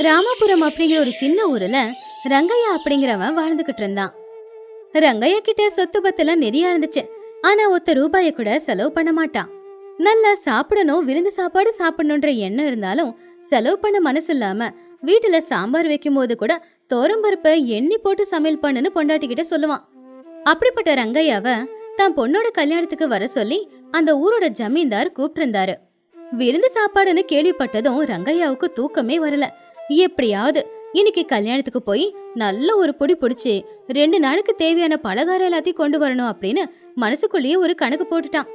ராமபுரம் அப்படிங்கிற ஒரு சின்ன ஊர்ல ரங்கையா அப்படிங்கிறவன் வாழ்ந்துகிட்டு இருந்தான். ரங்கையா கிட்ட சொத்து பத்தெல்லாம் நிறைய இருந்துச்சு. ஆனா ₹1 கூட செலவு பண்ண மாட்டான். நல்லா சாப்பிடணும், விருந்து சாப்பாடு சாப்பிடணுன்ற எண்ணம் இருந்தாலும் செலவு பண்ண மனசு இல்லாம வீட்டுல சாம்பார் வைக்கும் போது கூட தோரம்பருப்பை எண்ணி போட்டு சமையல் பண்ணுன்னு பொண்டாட்டிக்கிட்ட சொல்லுவான். அப்படிப்பட்ட ரங்கையாவ தான் பொண்ணோட கல்யாணத்துக்கு வர சொல்லி அந்த ஊரோட ஜமீன்தார் கூப்பிட்டிருந்தாரு. விருந்து சாப்பாடுன்னு கேள்விப்பட்டதும் ரங்கையாவுக்கு தூக்கமே வரல. எப்படியாவது இன்னைக்கு கல்யாணத்துக்கு போய் நல்ல ஒரு பொடி பிடிச்சி 2 நாளுக்கு தேவையான பலகாரம் எல்லாத்தையும் கொண்டு வரணும் அப்படின்னு மனசுக்குள்ளேயே ஒரு கணக்கு போட்டுட்டான்.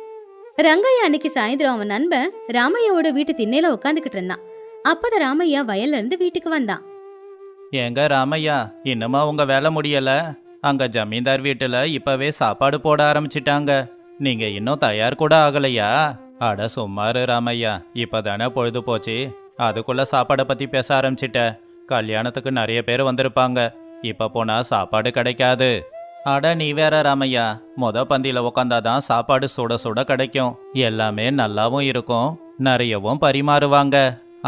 ரங்கையா அன்னைக்கு சாயந்தரம் அவன் நண்பன் ராமையாவோட வீட்டு திண்ணையில உட்காந்துக்கிட்டு இருந்தான். அப்பதான் ராமையா வயல்ல இருந்து வீட்டுக்கு வந்தான். ஏங்க ராமையா, இன்னுமா உங்க வேலை முடியல? அங்க ஜமீன்தார் வீட்டுல இப்பவே சாப்பாடு போட ஆரம்பிச்சிட்டாங்க. நீங்க இன்னும் தயார் கூட ஆகலையா? அட சும்மாரு ராமையா, இப்பதானே பொழுது போச்சு, அதுக்குள்ள சாப்பாடை பத்தி பேச ஆரம்பிச்சிட்ட. கல்யாணத்துக்கு நிறைய பேர் வந்திருப்பாங்க, இப்ப போனா சாப்பாடு கிடைக்காது. அட நீ வேற ராமையா, பந்தியில உக்காந்தாதான் சாப்பாடு சுட சுட கிடைக்கும். எல்லாமே நல்லாவும் இருக்கும், நிறையவும் பரிமாறுவாங்க.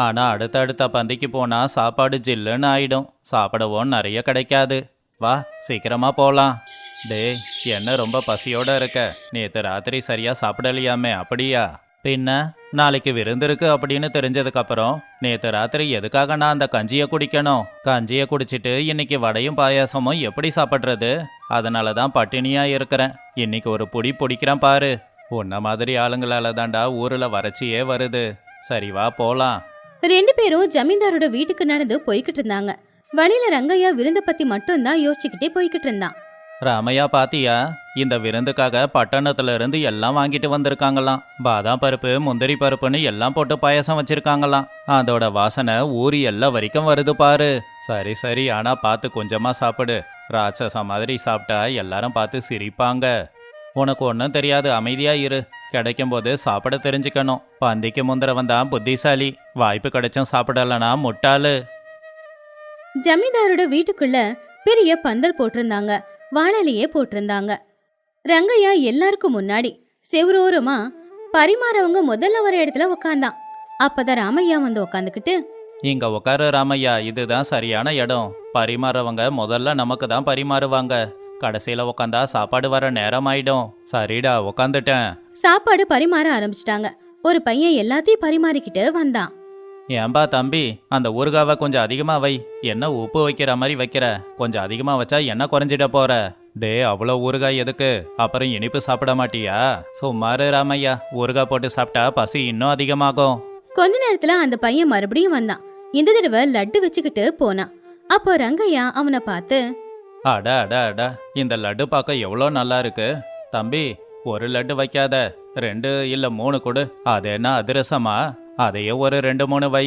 ஆனா அடுத்தடுத்த பந்திக்கு போனா சாப்பாடு ஜில்லுன்னு ஆயிடும், சாப்பிடவும் நிறைய கிடைக்காது. வா சீக்கிரமா போலாம். டேய், என்ன ரொம்ப பசியோட இருக்க? நேத்து ராத்திரி சரியா சாப்பிடலையாமே, அப்படியா? பின்ன நாளைக்கு விருந்திருக்கு அப்படின்னு தெரிஞ்சதுக்கு அப்புறம் நேத்து ராத்திரி எதுக்காக நான் அந்த கஞ்சியை குடிக்கணும்? கஞ்சியை குடிச்சிட்டு இன்னைக்கு வடையும் பாயாசமும் எப்படி சாப்பிட்றது? அதனால தான் பட்டினியா இருக்கிறேன். இன்னைக்கு ஒரு புடி பிடிக்கிறேன் பாரு. உன்ன மாதிரி ஆளுங்களால தாண்டா ஊர்ல வறட்சியே வருது. சரி வா போலாம். 2 பேரும் ஜமீன்தாரோட வீட்டுக்கு நடந்து போய்கிட்டு இருந்தாங்க. வழியில ரங்கையா விருந்த பத்தி மட்டும்தான் யோசிச்சுக்கிட்டே போய்கிட்டு இருந்தான். ராமையா பாத்தியா, இந்த விருந்துக்காக பட்டணத்துல இருந்து எல்லாம் வாங்கிட்டு வந்திருக்காங்களாம். பாதாம் பருப்பு, முந்திரி பருப்புன்னு எல்லாம் போட்டு பாயசம் வச்சிருக்காங்களாம். அதோட வாசனை ஊறி எல்லா வரைக்கும் வருது பாரு. சரி சரி, ஆனா பார்த்து கொஞ்சமா சாப்பிடு. ராட்சச மாதிரி சாப்பிட்டா எல்லாரும் பார்த்து சிரிப்பாங்க. உனக்கு ஒன்றும் தெரியாது, அமைதியா இரு. கிடைக்கும் போது சாப்பிட தெரிஞ்சுக்கணும். பந்திக்கு முந்திரவன் தான் புத்திசாலி, வாய்ப்பு கிடைச்சும் சாப்பிடலனா முட்டாளு. ஜமீன்தாரோட வீட்டுக்குள்ள பெரிய பந்தல் போட்டிருந்தாங்க, வாழலையே போட்டிருந்தாங்க. ரங்கையா எல்லாருக்கும் முன்னாடி செவ்வரோரமா பரிமாறவங்க முதல்ல வர இடத்துல உக்காந்தான். அப்பதான் ராமையா வந்து உக்காந்துக்கிட்டு, இங்க உட்காரு ராமையா, இதுதான் சரியான இடம். பரிமாறவங்க முதல்ல நமக்கு தான் பரிமாறுவாங்க, கடைசியில உக்காந்தா சாப்பாடு வர நேரம் ஆயிடும். சரிடா, உக்காந்துட்டேன். சாப்பாடு பரிமாற ஆரம்பிச்சிட்டாங்க. ஒரு பையன் எல்லாத்தையும் பரிமாறிக்கிட்டு வந்தான். ஏன்பா தம்பி, அந்த ஊறுகாவை கொஞ்சம் அதிகமா வை. என்ன உப்பு வைக்கிற மாதிரி வைக்கிற? கொஞ்சம் அதிகமா வச்சா என்ன குறைஞ்சிட போற? டே, அவ்வளோ ஊறுகாய் எதுக்கு? அப்புறம் இனிப்பு சாப்பிட மாட்டியா? சும்மாரு ராமையா, ஊறுகாய் போட்டு சாப்பிட்டா பசி இன்னும் அதிகமாகும். கொஞ்ச நேரத்துல அந்த பையன் மறுபடியும் வந்தான். இந்த தடவை லட்டு வச்சுக்கிட்டு போனான். அப்போ ரங்கையா அவனை பார்த்து, அட அட அட, இந்த லட்டு பார்க்க எவ்வளோ நல்லா இருக்கு. தம்பி, ஒரு லட்டு வைக்காத, 2 இல்ல 3 கொடு. அது என்ன அதிரசமா? அதையே ஒரு 2-3 வை.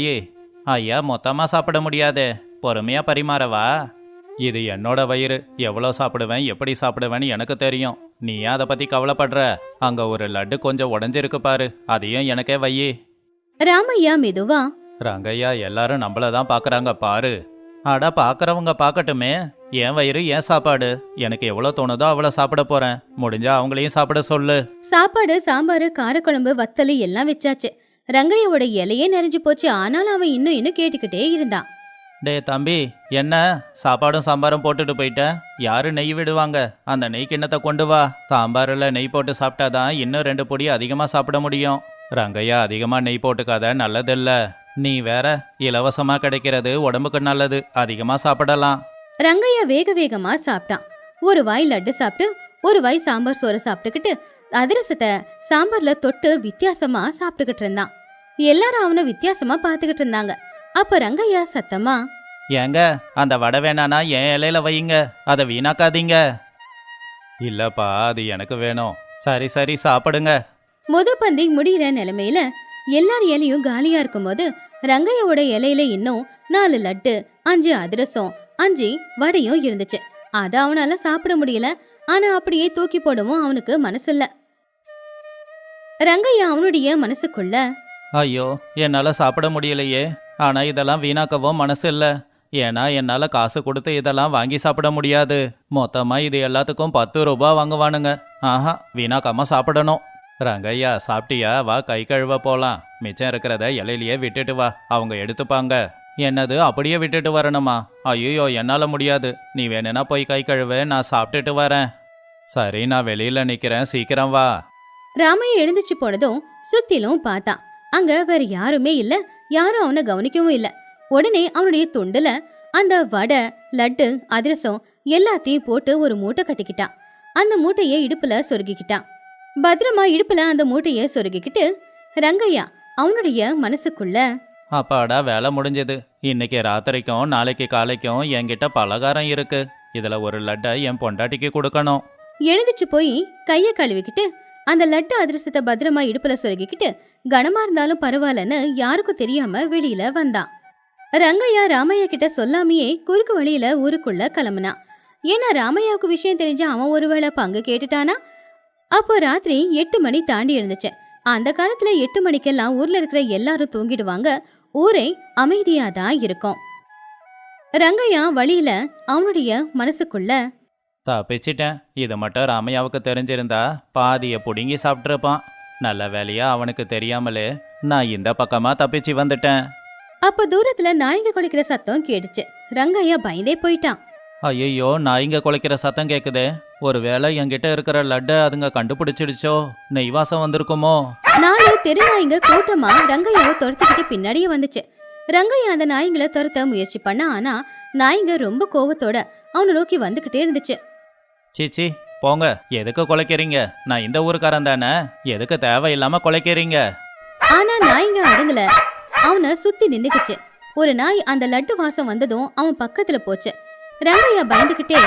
ஐயா, மொத்தமா சாப்பிட முடியாதே, பொறுமையா பரிமாறவா? இது என்னோட வயிறு, எவ்வளோ சாப்பிடுவேன் எப்படி சாப்பிடுவேன்னு எனக்கு தெரியும். நீ ஏன் அதை பத்தி கவலைப்படுற? அங்க ஒரு லட்டு கொஞ்சம் உடஞ்சிருக்கு பாரு, அதையும் எனக்கே வை. ராமையா மெதுவா, ரங்கையா, எல்லாரும் நம்மள தான் பாக்குறாங்க பாரு. அட பாக்குறவங்க பாக்கட்டுமே, என் வயிறு ஏன் சாப்பாடு, எனக்கு எவ்வளோ தோணுதோ அவ்வளோ சாப்பிட போறேன். முடிஞ்சா அவங்களையும் சாப்பிட சொல்லு. சாப்பாடு, சாம்பாரு, காரக்குழம்பு, வத்தலு எல்லாம் வச்சாச்சு. ரங்கையோட இலையே நிறைஞ்சு போச்சு. ஆனாலும் அவன் இன்னும் கேட்டுக்கிட்டே இருந்தான். டே தம்பி, என்ன சாப்பாடும் சாம்பாரும் போட்டுட்டு போயிட்ட? யாரு நெய் விடுவாங்க? அந்த நெய் கிண்ணத்தை கொண்டு வா. சாம்பாரில் நெய் போட்டு சாப்பிட்டாதான் இன்னும் 2 பொடி அதிகமா சாப்பிட முடியும். ரங்கையா, அதிகமா நெய் போட்டுக்காத, நல்லதில்ல. நீ வேற, இலவசமா கிடைக்கிறது உடம்புக்கு நல்லது, அதிகமா சாப்பிடலாம். ரங்கையா வேக வேகமா சாப்பிட்டான். ஒரு வாய் லட்டு சாப்பிட்டு ஒரு வாய் சாம்பார் சோறு சாப்பிட்டுக்கிட்டு அதிரசத்தை சாம்பார்ல தொட்டு வித்தியாசமா சாப்பிட்டுக்கிட்டு இருந்தான். எல்லாரும் அவனை வித்தியாசமா பாத்துக்கிட்டு இருந்தாங்க. அப்ப ரங்கையா சத்தமா, ஏங்க, அந்த வடை வேணானா என் இலையில வையுங்க, அதை வீணாக்காதீங்க. இல்லப்பா, அது எனக்கு வேணும். சரி சரி, சாப்பிடுங்க. பந்தி முடிகிற நிலைமையில எல்லார் இலையும் காலியா இருக்கும்போது ரங்கையோட இலையில இன்னும் 4 லட்டு, 5 அதிரசம், 5 வடையும் இருந்துச்சு. அத அவனால சாப்பிட முடியல. ஆனா அப்படியே தூக்கி போடவும் அவனுக்கு மனசு இல்ல. ரங்கையா அவனுடைய மனசுக்குள்ள, ஐயோ, என்னால சாப்பிட முடியலையே. ஆனா இதெல்லாம் வீணாக்கவும் மனசு இல்ல. ஏன்னா என்னால காசு கொடுத்து இதெல்லாம் வாங்கி சாப்பிட முடியாது. மொத்தமா இது எல்லாத்துக்கும் 10 ரூபாய் வாங்குவானுங்க. ஆஹா, வீணாக்காம சாப்பிடணும். ரங்கையா, சாப்பிட்டியா? வா, கை கழுவ போலாம். மிச்சம் இருக்கிறத இலையிலேயே விட்டுட்டு வா, அவங்க எடுத்துப்பாங்க. என்னது அப்படியே விட்டுட்டு வரணுமா? ஐயோ என்னால முடியாது. நீ வேணும்னா போய் கை கழுவு, நான் சாப்பிட்டுட்டு வரேன். சரி, நான் வெளியில நிக்கிறேன், சீக்கிரம் வா. ராமையா எழுந்துச்சு போனதும் சுத்திலும் பார்த்தான். அங்க வேற யாருமே இல்ல, யாரும் அவனை கவனிக்கவும் இல்ல. உடனே அவனுடைய துண்டுல அந்த வடை, லட்டு, அதிரசம் எல்லாத்தையும் போட்டு ஒரு மூட்டை கட்டிக்கிட்டான். அந்த மூட்டைய இடுப்புல சொருகிக்கிட்டான். பத்திரமா இடுப்புல அந்த மூட்டைய சொருகிக்கிட்டு ரங்கையா அவனுடைய மனசுக்குள்ள, அப்பாடா, வேலை முடிஞ்சது. இன்னைக்கு ராத்திரிக்கும் நாளைக்கு காலைக்கும் என்கிட்ட பலகாரம் இருக்கு. இதுல ஒரு லட்டை என் பொண்டாட்டிக்கு கொடுக்கணும். எழுந்துச்சு போய் கைய கழுவிக்கிட்டு அந்த லட்டு அதிரசத்தை பத்திரமா இடுப்புல சொருகிக்கிட்டு கனமா இருந்தாலும் பரவாயில்லன்னு யாருக்கும் தெரியாம வெளியில வந்தான். ரங்கையா ராமையா கிட்ட சொல்லாமையே குறுக்கு வழியில ஊருக்குள்ள கிளம்புனான். ஏன்னா ராமையாவுக்கு விஷயம் தெரிஞ்ச அவன் ஒருவேளை பங்கு கேட்டுட்டானா? அப்போ ராத்திரி 8 மணி தாண்டி இருந்துச்சு. அந்த காலத்துல 8 மணிக்கெல்லாம் ஊர்ல இருக்கிற எல்லாரும் தூங்கிடுவாங்க. ஊரே அமைதியாதான் இருக்கும். ரங்கையா வழியில அவனுடைய மனசுக்குள்ள, தப்பிச்சிட்டேன். இது மட்டும் ராமையாவுக்கு தெரிஞ்சிருந்தா பாதிய புடுங்கி சாப்பிட்ருப்பான். நல்ல வேலையா அவனுக்கு தெரியாமலே நான் இந்த பக்கமா தப்பிச்சு வந்துட்டேன். அப்ப தூரத்துல நாய்ங்க குலைக்கிற சத்தம் கேட்டுச்சு. ரங்கையா பயந்தே போயிட்டான். ஐயோ, நாய்ங்க குலைக்கிற சத்தம் கேக்குதே. ஒருவேளை என்கிட்ட இருக்கிற லட்டை அதுங்க கண்டுபிடிச்சிடுச்சோ? நெய்வாசம் வந்திருக்குமோ? 4 தெரு நாய்ங்க கூட்டமா ரங்கையாவை துரத்திக்கிட்டு பின்னாடியே வந்துச்சு. ரங்கையா அந்த நாய்ங்களை துரத்த முயற்சி பண்ண, ஆனா நாய்ங்க ரொம்ப கோவத்தோட அவனை நோக்கி வந்துகிட்டே இருந்துச்சு. சீச்சி, போங்க. எதுக்கு குலைக்கிறீங்க? நான் இந்த ஊருக்காரன் தானே. எதுக்கு தேவையில்லாம குலைக்கிறீங்க? ஆனா நாய்ங்க அடங்கல. அவனை சுத்தி நின்னுக்குச்சு. ஒரு நாய் அந்த லட்டு வாசம் வந்ததும் அவன் பக்கத்துல போச்சு. ரங்கையா பயந்துகிட்டே,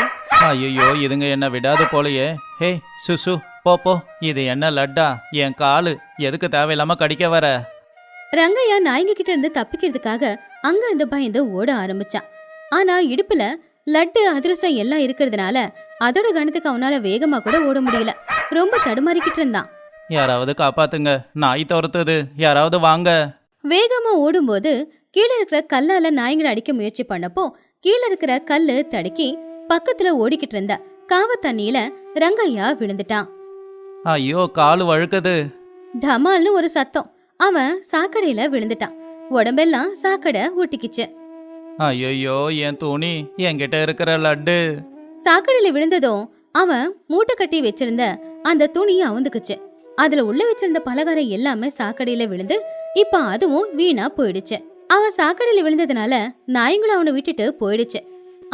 ஐயோ, இதுங்க என்ன விடாது போலையே. ஹே சுசு, போ. இது என்ன லட்டா? என் காலு. எதுக்கு தேவையில்லாம கடிக்க வர? ரங்கையா நாய்ங்க கிட்ட இருந்து தப்பிக்கிறதுக்காக அங்க இருந்து பயந்து ஓட ஆரம்பிச்சான். ஆனா இடுப்புல லட்டு அதிரசம் எல்லாம் இருக்கிறதுனால அதோட கணத்துக்கு அவனால வேகமா கூட ஓட முடியல. ரொம்ப தடுமாறிக்கிட்டு இருந்தான். யாராவது காப்பாத்துங்க, நாய் துரத்துது, யாராவது வாங்க. வேகமா ஓடும்போது கீழே இருக்கிற கல்லால நாய்களை அடிக்க முயற்சி பண்ணப்போ கீழே இருக்கிற கல்லு தடுக்கி பக்கத்துல ஓடிக்கிட்டு இருந்த காவ தண்ணியில ரங்கையா விழுந்துட்டான். ஐயோ, காலு வழுக்குது. டமால்னு ஒரு சத்தம். அவன் சாக்கடையில விழுந்துட்டான். உடம்பெல்லாம் சாக்கடை ஒட்டிக்கிச்சு. ஐயோ, என் துணி, என்கிட்ட இருக்கிற லட்டு. சாக்கடையில விழுந்ததும் அவன் மூட்டை கட்டி வச்சிருந்த அந்த துணி அவுந்துக்குச்சு. அதுல உள்ள வச்சிருந்த பலகாரம் எல்லாமே சாக்கடையில விழுந்து இப்ப அதுவும் வீணா போயிடுச்சு. அவன் சாக்கடையில விழுந்ததுனால நாய்ங்களும் அவனை விட்டுட்டு போயிடுச்சு.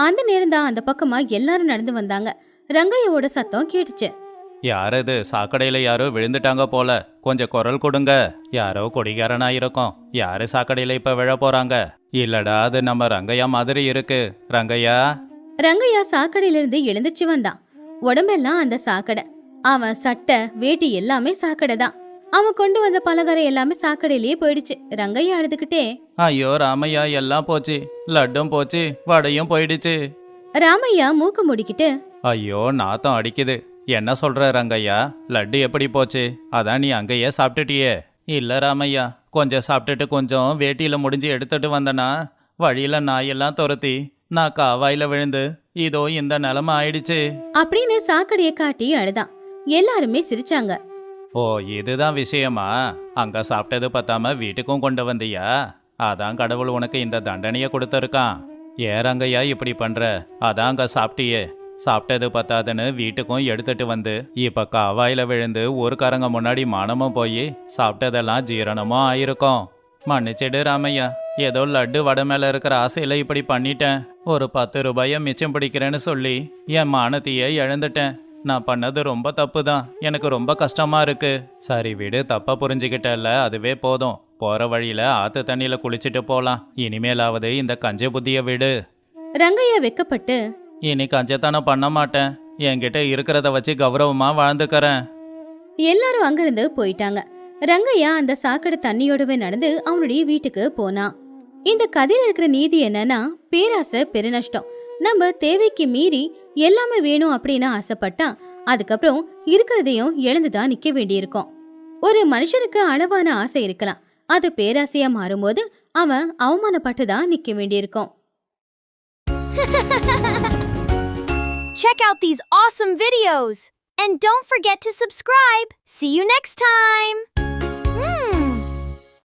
அந்த நேரம் தான் அந்த பக்கமா எல்லாரும் நடந்து வந்தாங்க. ரங்கையோட சத்தம் கேட்டுச்சு. யாரது? சாக்கடையில யாரோ விழுந்துட்டாங்க போல. கொஞ்சம் குரல் கொடுங்க. யாரோ கொடிகாரனா இருக்கும். யாரு சாக்கடையில இப்ப விழ போறாங்க? இல்லடா, அது நம்ம ரங்கையா மாதிரி இருக்கு. ரங்கையா. ரங்கையா சாக்கடையில இருந்து எழுந்துச்சு வந்தான். உடம்பெல்லாம் அந்த சாக்கடை. அவன் சட்டை வேட்டி எல்லாமே சாக்கடை தான். அவன் கொண்டு வந்த பலகாரம் எல்லாமே சாக்கடையிலேயே போயிடுச்சு. ரங்கையா அழுதுகிட்டே, ஐயோ ராமையா, எல்லாம் போச்சு. லட்டும் போச்சு, வடையும் போயிடுச்சு. ராமையா மூக்கு முடிக்கிட்டு, ஐயோ, நாத்தம் அடிக்குது. என்ன சொல்ற ரங்கையா? லட்டு எப்படி போச்சு? அதான் நீ அங்கேயே சாப்பிட்டுட்டியே. இல்ல ராமையா, கொஞ்சம் சாப்பிட்டுட்டு கொஞ்சம் வேட்டியில முடிஞ்சு எடுத்துட்டு வந்தனா வழியில நாயெல்லாம் துரத்தி நான் காவாயில விழுந்து இதோ இந்த நிலைமை ஆயிடுச்சு அப்படின்னு சாக்கடையை காட்டி அழுதான். எல்லாருமே சிரிச்சாங்க. ஓ, இதுதான் விஷயமா? அங்க சாப்பிட்டது பத்தாம வீட்டுக்கும் கொண்டு வந்தியா? அதான் கடவுள் உனக்கு இந்த தண்டனையை கொடுத்துருக்கான். ஏறங்கையா இப்படி பண்ற? அதான் அங்க சாப்பிட்டியே. சாப்பிட்டது பத்தாதுன்னு வீட்டுக்கும் எடுத்துட்டு வந்து இப்ப காவாயில விழுந்து ஊருக்காரங்க முன்னாடி மானமும் போய் சாப்பிட்டதெல்லாம் ஜீரணமும் ஆயிருக்கும். மன்னிச்சிடு ராமையா, ஏதோ லட்டு வடை மேல இருக்கிற ஆசையில இப்படி பண்ணிட்டேன். ஒரு 10 ரூபாய மிச்சம் பிடிக்கிறேன்னு சொல்லி என் மானத்தையே இழந்துட்டேன். நான் பண்ணது ரொம்ப தப்பு தான். எனக்கு ரொம்ப கஷ்டமா இருக்கு. சரி விடு, தப்பா புரிஞ்சுக்கிட்டல, அதுவே போதும். போற வழியில ஆத்து தண்ணியில குளிச்சுட்டு போலாம். இனிமேலாவது இந்த கஞ்ச புத்திய விடு. ரங்கையா வெக்கப்பட்டு, இனி கஞ்சத்தனம் பண்ண மாட்டேன். என்கிட்ட இருக்கிறத வச்சு கௌரவமா வாழ்ந்துக்கறேன். எல்லாரும் அங்கிருந்து போயிட்டாங்க. ரங்கையா அந்த சாக்கடை தண்ணியோடவே நடந்து அவனுடைய வீட்டுக்கு போனான். இந்த கதையில இருக்கிற நீதி என்னன்னா, பேராசை பெருநஷ்டம். நம்ம தேவைக்கு மீறி எல்லாமே வேணும் அப்படின்னு ஆசைப்பட்டா அதுக்கப்புறம் இருக்கிறதையும் இழந்துதான் நிக்க வேண்டியிருக்கும். ஒரு மனுஷனுக்கு அளவான ஆசை இருக்கலாம். அது பேராசையா மாறும்போது அவன் அவமானப்பட்டுதான் நிக்க வேண்டியிருக்கும். Check out these awesome videos! And don't forget to subscribe! See you next time!